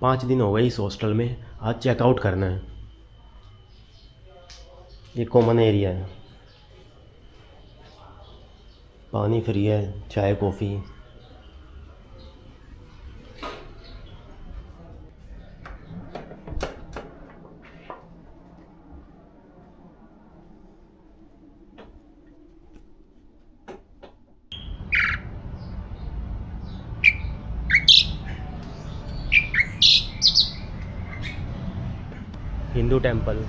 5 दिन हो गए इस हॉस्टल में। आज चेकआउट करना है। ये कॉमन एरिया है, पानी फ्री है, चाय coffee. Hindu temple.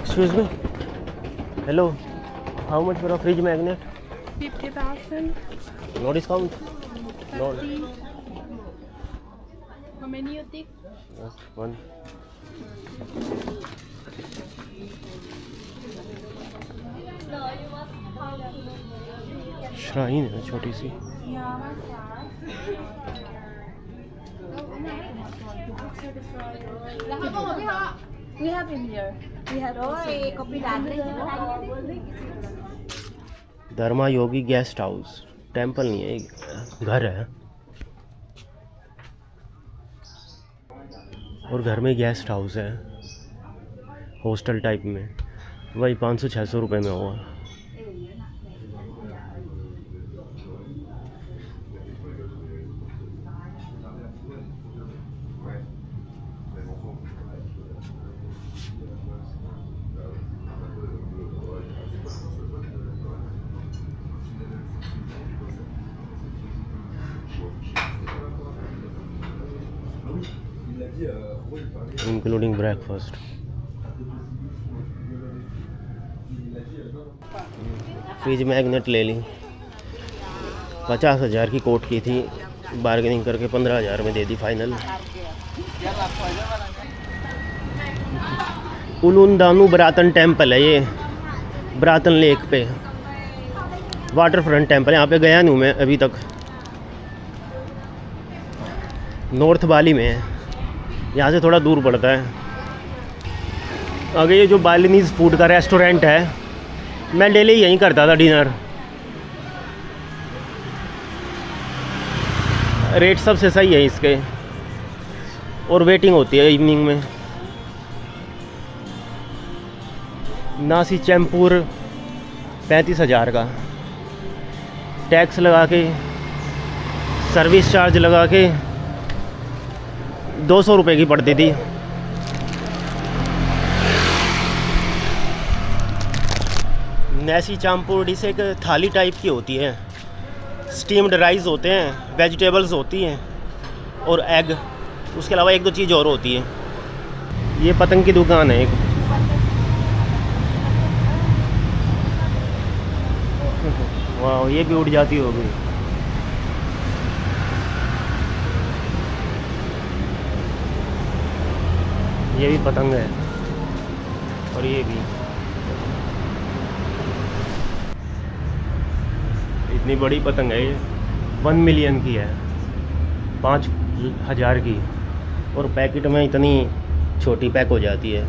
Excuse me. Hello. How much for a fridge magnet? 50,000. No discount? No. 30. How many you take? Just one. Shrine है छोटी सी। We have in here. We have Dharma Yogi guest house. Temple नहीं है, एक घर है और घर में गेस्ट हाउस है, हॉस्टल टाइप में। वही 500-600 रुपये में होगा। Including breakfast. फ्रिज मैग्नेट ले ली। 50,000 की कोट की थी, बार्गेनिंग करके 15,000 में दे दी फाइनल। उलुंदानु बरातन टेम्पल है ये, बरातन लेक पे वाटर फ्रंट टेम्पल। यहाँ पे गया नहीं हूँ मैं अभी तक। नॉर्थ बाली में है, यहाँ से थोड़ा दूर पड़ता है। आगे ये जो बालिनीज़ फूड का रेस्टोरेंट है, मैं डेली यहीं करता था डिनर। रेट सबसे सही है इसके, और वेटिंग होती है इवनिंग में। नासी चैम्पूर 35,000 का, टैक्स लगा के, सर्विस चार्ज लगा के 200 रुपये की पड़ती थी। नैसी चाम्पूर डिश एक थाली टाइप की होती है। स्टीम्ड राइस होते हैं, वेजिटेबल्स होती हैं और एग। उसके अलावा 1-2 चीज़ और होती है। ये पतंग की दुकान है एक। वाह, ये भी उड़ जाती होगी। ये भी पतंग है और ये भी। इतनी बड़ी पतंग है ये, 1 मिलियन की है, 5,000 की। और पैकेट में इतनी छोटी पैक हो जाती है।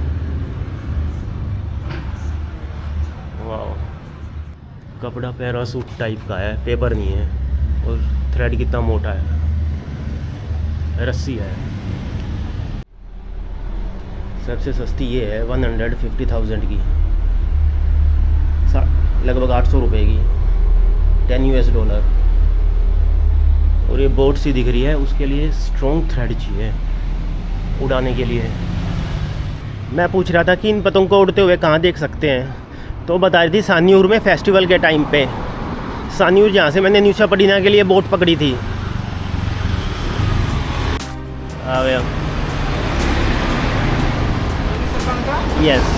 वाह, कपड़ा पैरासूट टाइप का है, पेपर नहीं है। और थ्रेड कितना मोटा है, रस्सी है। सबसे सस्ती ये है, 150,000 की, लगभग 800 रुपये की, $10। और ये बोट सी दिख रही है, उसके लिए स्ट्रॉन्ग थ्रेड चाहिए उड़ाने के लिए। मैं पूछ रहा था कि इन पतंगों को उड़ते हुए कहाँ देख सकते हैं, तो बता रही थी सानियूर में फेस्टिवल के टाइम पे। सानियूर जहाँ से मैंने न्यूशा पडीना के लिए बोट पकड़ी थी। आ गया। यस।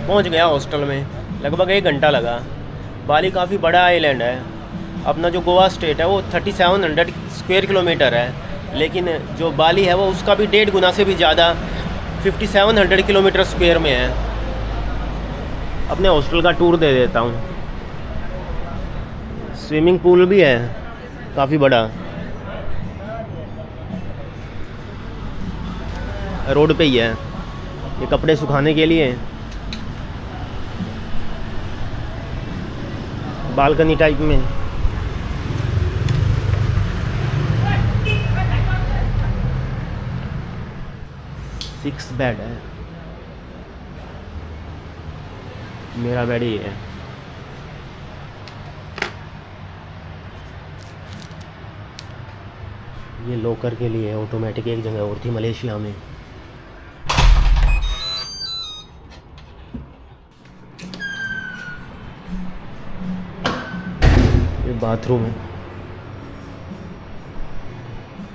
पहुंच गया हॉस्टल में, लगभग 1 घंटा लगा। बाली काफ़ी बड़ा आइलैंड है। अपना जो गोवा स्टेट है वो 3700 स्क्वायर किलोमीटर है, लेकिन जो बाली है वो उसका भी 1.5 गुना से भी ज़्यादा 5700 किलोमीटर स्क्वायर में है। अपने हॉस्टल का टूर दे देता हूँ। स्विमिंग पूल भी है काफ़ी बड़ा, रोड पे ही है। ये कपड़े सुखाने के लिए, बालकनी टाइप में। सिक्स बेड है, मेरा बेड ही है। ये लॉकर के लिए ऑटोमेटिक, एक जगह और थी मलेशिया में। ये बाथरूम है,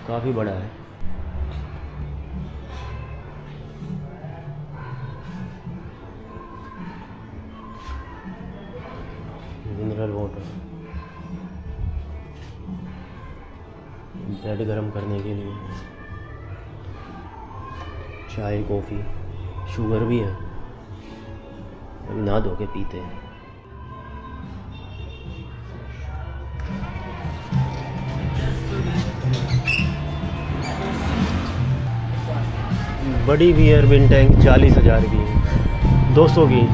काफ़ी बड़ा है। मिनरल वाटर, ब्रेड गरम करने के लिए, चाय कॉफ़ी, शुगर भी है। अभी ना धो के पीते हैं। बड़ी बियर विन टैंक 40,000 की, 200 की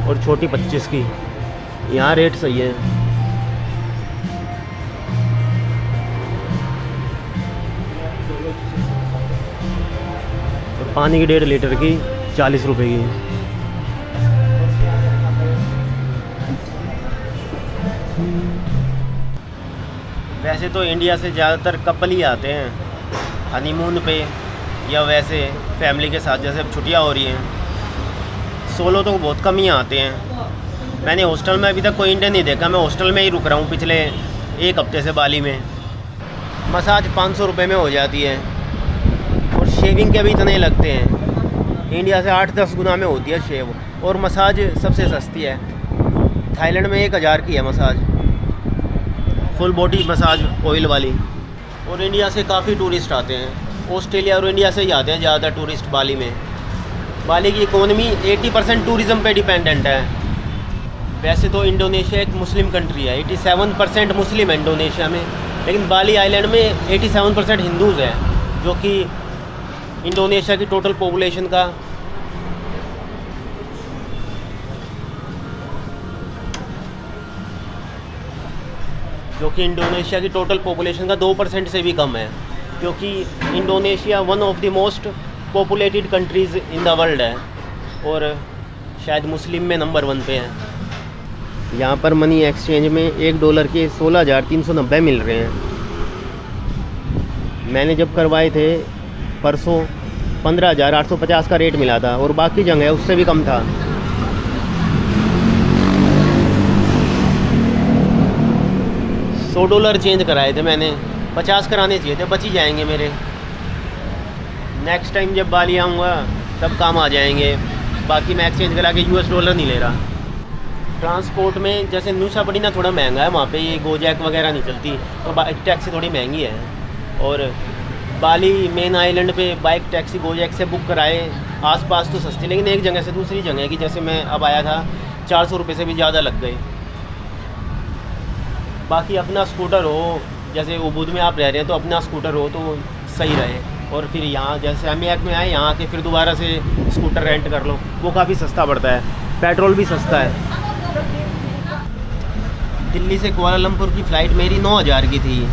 और छोटी 25 की। यहाँ रेट सही है। और पानी की 1.5 लीटर की 40 रुपए की। वैसे तो इंडिया से ज़्यादातर कपल ही आते हैं हनीमून पे, या वैसे फैमिली के साथ, जैसे अब छुट्टियाँ हो रही हैं। सोलो तो बहुत कम ही आते हैं। मैंने हॉस्टल में अभी तक कोई इंडियन नहीं देखा। मैं हॉस्टल में ही रुक रहा हूँ पिछले 1 हफ्ते से बाली में। मसाज 500 रुपये में हो जाती है और शेविंग के भी इतने लगते हैं। इंडिया से 8-10 गुना में होती है शेव, और मसाज सबसे सस्ती है। थाईलैंड में 1000 की है massage, full body massage oil वाली। और इंडिया से काफ़ी टूरिस्ट आते हैं। ऑस्ट्रेलिया और इंडिया से ही आते हैं ज़्यादातर टूरिस्ट बाली में। बाली की इकोनॉमी 80% टूरिज़म पे डिपेंडेंट है। वैसे तो इंडोनेशिया एक मुस्लिम कंट्री है, 87% मुस्लिम है इंडोनेशिया में, लेकिन बाली आइलैंड में 87% हिंदूज़ हैं, जो कि इंडोनेशिया की टोटल पॉपुलेशन का इंडोनेशिया की टोटल पॉपुलेशन का 2% से भी कम है, क्योंकि Indonesia one of the most populated countries in the world है और शायद मुस्लिम में नंबर 1 पे है। यहाँ पर मनी एक्सचेंज में $1 के 16,390 मिल रहे हैं। मैंने जब करवाए थे परसों 15,850 का रेट मिला था, और बाकी जगह उससे भी कम था। $100 चेंज कराए थे मैंने, 50 कराने चाहिए थे, बच ही जाएंगे मेरे। नेक्स्ट टाइम जब बाली आऊँगा तब काम आ जाएंगे। बाकी मैं एक्सचेंज करा के $US नहीं ले रहा। ट्रांसपोर्ट में जैसे न्यूशा बड़ी ना थोड़ा महंगा है, वहाँ पे ये गोजैक वगैरह नहीं चलती, तो बाइक टैक्सी थोड़ी महंगी है। और बाली मेन आइलैंड पे बाइक टैक्सी गोजैक से बुक कराए आसपास तो सस्ती, लेकिन एक जगह से दूसरी जगह की, जैसे मैं अब आया था 400 रुपये से भी ज़्यादा लग गए। बाकी अपना स्कूटर हो, जैसे उबुद में आप रह रहे हैं तो अपना स्कूटर हो तो सही रहे। और फिर यहाँ जैसे अमीयाक में आए, यहाँ के फिर दोबारा से स्कूटर रेंट कर लो, वो काफ़ी सस्ता पड़ता है। पेट्रोल भी सस्ता है। दिल्ली से कुआलालंपुर की फ़्लाइट मेरी 9,000 की थी,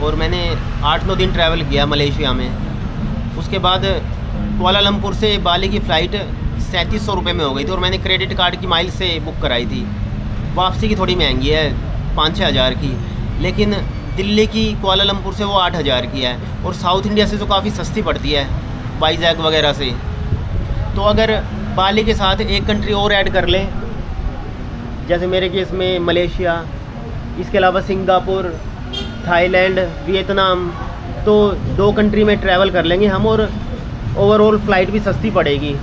और मैंने 8-9 दिन ट्रैवल किया मलेशिया में। उसके बाद कुआलालंपुर से बाली की फ़्लाइट 3700 रुपये में हो गई थी, और मैंने क्रेडिट कार्ड की माइल से बुक कराई थी। वापसी की थोड़ी महंगी है, 5-6 हज़ार की, लेकिन दिल्ली की कुआलालंपुर से वो 8,000 की है, और साउथ इंडिया से तो काफ़ी सस्ती पड़ती है, वाइजैक वगैरह से। तो अगर बाली के साथ एक कंट्री और ऐड कर ले, जैसे मेरे केस में मलेशिया, इसके अलावा सिंगापुर, थाईलैंड, वियतनाम, तो 2 कंट्री में ट्रैवल कर लेंगे हम, और ओवरऑल फ़्लाइट भी सस्ती पड़ेगी।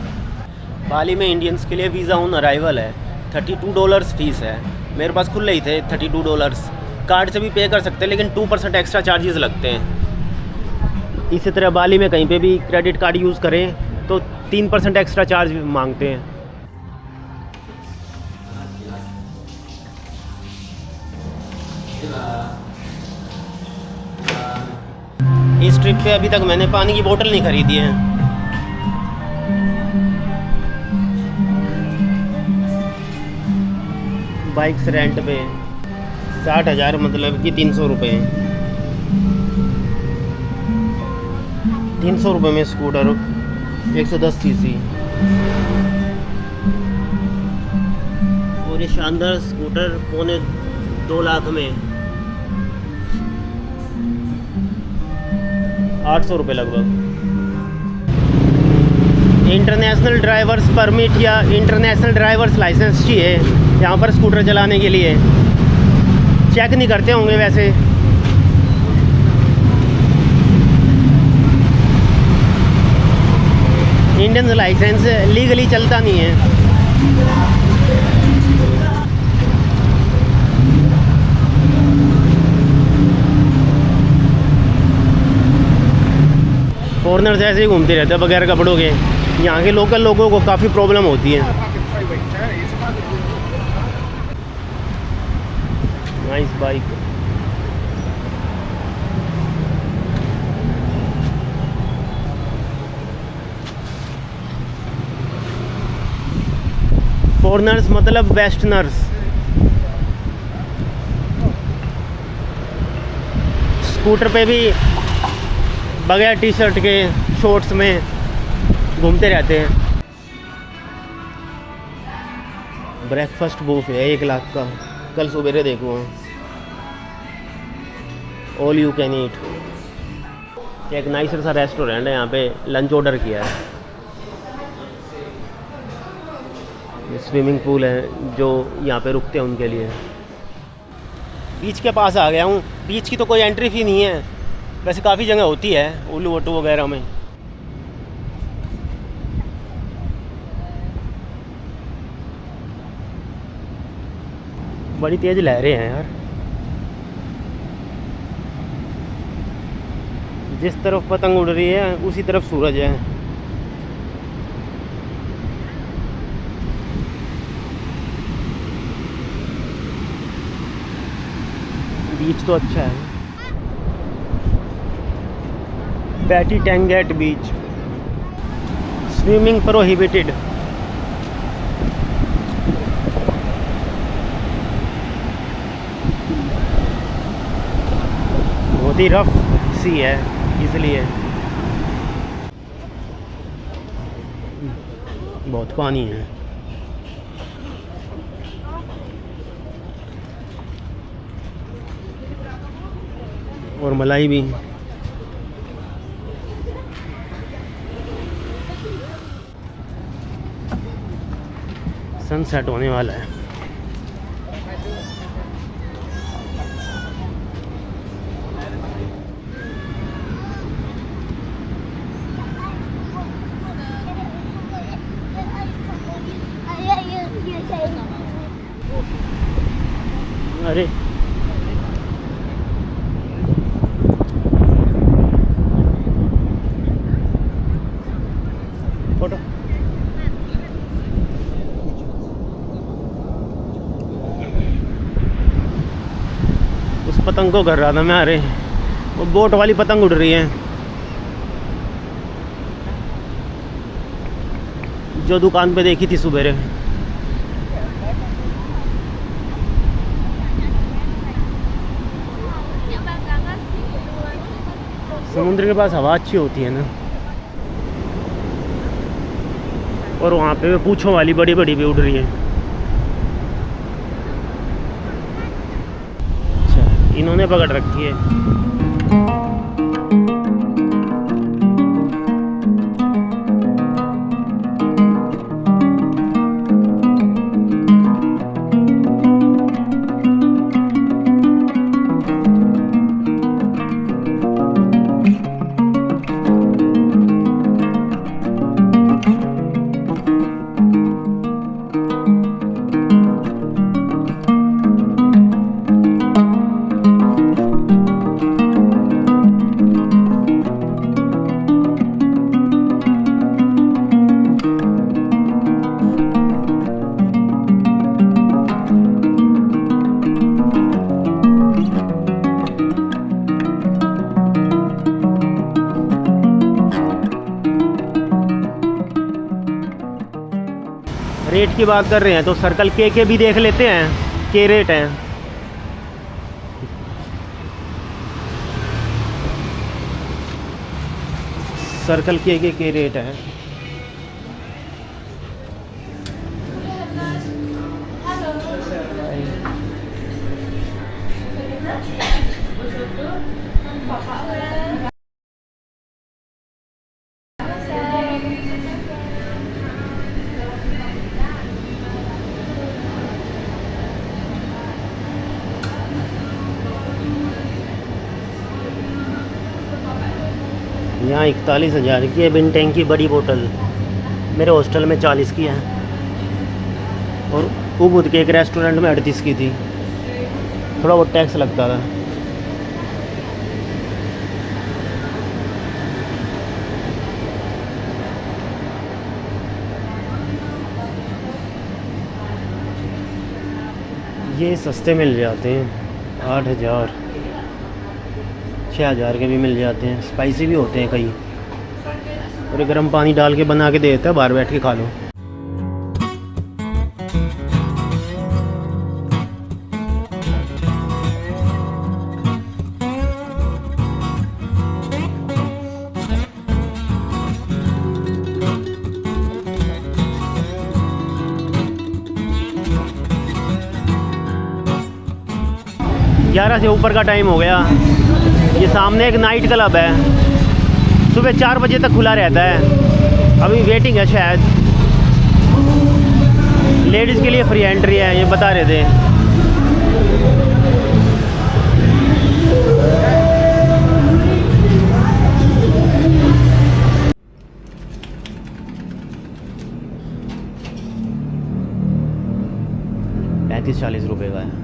बाली में इंडियंस के लिए वीज़ा ऑन अराइवल है, $32 फीस है। मेरे पास खुल रही थे $32। कार्ड से भी पे कर सकते हैं लेकिन 2% एक्स्ट्रा चार्जेस लगते हैं। इसी तरह बाली में कहीं पे भी क्रेडिट कार्ड यूज़ करें तो 3% एक्स्ट्रा चार्ज मांगते हैं। इस ट्रिप पे अभी तक मैंने पानी की बोतल नहीं खरीदी है। बाइक्स रेंट पे 60,000 मतलब कि 300 रुपये। 300 रुपये में स्कूटर 110 सीसी और ये शानदार स्कूटर 2.25 लाख में 800 रुपये लगभग। इंटरनेशनल ड्राइवर्स परमिट या इंटरनेशनल ड्राइवर्स लाइसेंस चाहिए यहाँ पर स्कूटर चलाने के लिए। चेक नहीं करते होंगे वैसे। इंडियन लाइसेंस लीगली चलता नहीं है। फॉरेनर्स ऐसे ही घूमते रहते हैं बगैर कपड़ों के। यहाँ के लोकल लोगों को काफ़ी प्रॉब्लम होती है। Nice bike. फॉरेनर्स मतलब वेस्टर्नर्स। स्कूटर पे भी बगैर टी शर्ट के शॉर्ट्स में घूमते रहते हैं। ब्रेकफास्ट बुफे है 1 लाख का। कल सवेरे देखो, ऑल यू कैन ईट। एक नाइसर सा रेस्टोरेंट है, यहाँ पे लंच ऑर्डर किया है। स्विमिंग पूल है जो यहाँ पे रुकते हैं उनके लिए। बीच के पास आ गया हूँ। बीच की तो कोई एंट्री फी नहीं है, वैसे काफ़ी जगह होती है उल्लू वट्टू वगैरह में। बड़ी तेज़ लहरें हैं यार। जिस तरफ पतंग उड़ रही है उसी तरफ सूरज है। बीच तो अच्छा है। बैटी टेंगेट बीच। Swimming prohibited. बहुत ही रफ सी है इसलिए बहुत पानी है। और मलाई भी। सनसेट होने वाला है। अरे फोटो। उस पतंग को कर रहा था मैं। अरे वो बोट वाली पतंग उड़ रही है जो दुकान पे देखी थी सुबह। समुद्र के पास हवा अच्छी होती है ना। और वहाँ पे पूंछों वाली बड़ी बड़ी भी उड़ रही है। अच्छा, इन्होंने पकड़ रखी है। रेट की बात कर रहे हैं तो सर्कल के भी देख लेते हैं, के रेट हैं। सर्कल के रेट हैं। यहाँ 41,000 की है बिन टैंक की बड़ी बोतल, मेरे हॉस्टल में 40 की है और उबुद के एक रेस्टोरेंट में 38 की थी। थोड़ा बहुत टैक्स लगता था। ये सस्ते मिल जाते हैं, 8,000 6,000 के भी मिल जाते हैं। स्पाइसी भी होते हैं कई, और गर्म पानी डाल के बना के दे देता है, बाहर बैठ के खा लो। ग्यारह से ऊपर का टाइम हो गया। ये सामने एक नाइट क्लब है, सुबह 4 बजे तक खुला रहता है। अभी वेटिंग है शायद, लेडीज़ के लिए फ्री एंट्री है, ये बता रहे थे। ₹35-40 का है।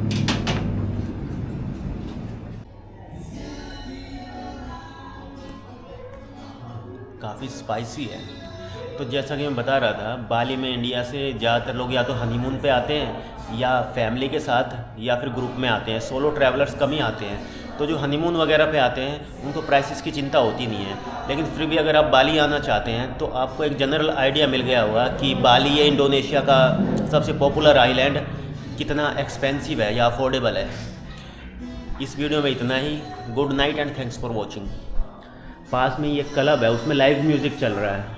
काफ़ी स्पाइसी है। तो जैसा कि मैं बता रहा था, बाली में इंडिया से ज़्यादातर लोग या तो हनीमून पे आते हैं या फैमिली के साथ या फिर ग्रुप में आते हैं। सोलो ट्रैवलर्स कम ही आते हैं। तो जो हनीमून वगैरह पे आते हैं उनको प्राइसेस की चिंता होती नहीं है, लेकिन फिर भी अगर आप बाली आना चाहते हैं तो आपको एक जनरल आइडिया मिल गया होगा कि बाली ये इंडोनेशिया का सबसे पॉपुलर आइलैंड कितना एक्सपेंसिव है या अफोर्डेबल है। इस वीडियो में इतना ही। Good night and thanks for watching. पास में ये क्लब है, उसमें लाइव म्यूज़िक चल रहा है।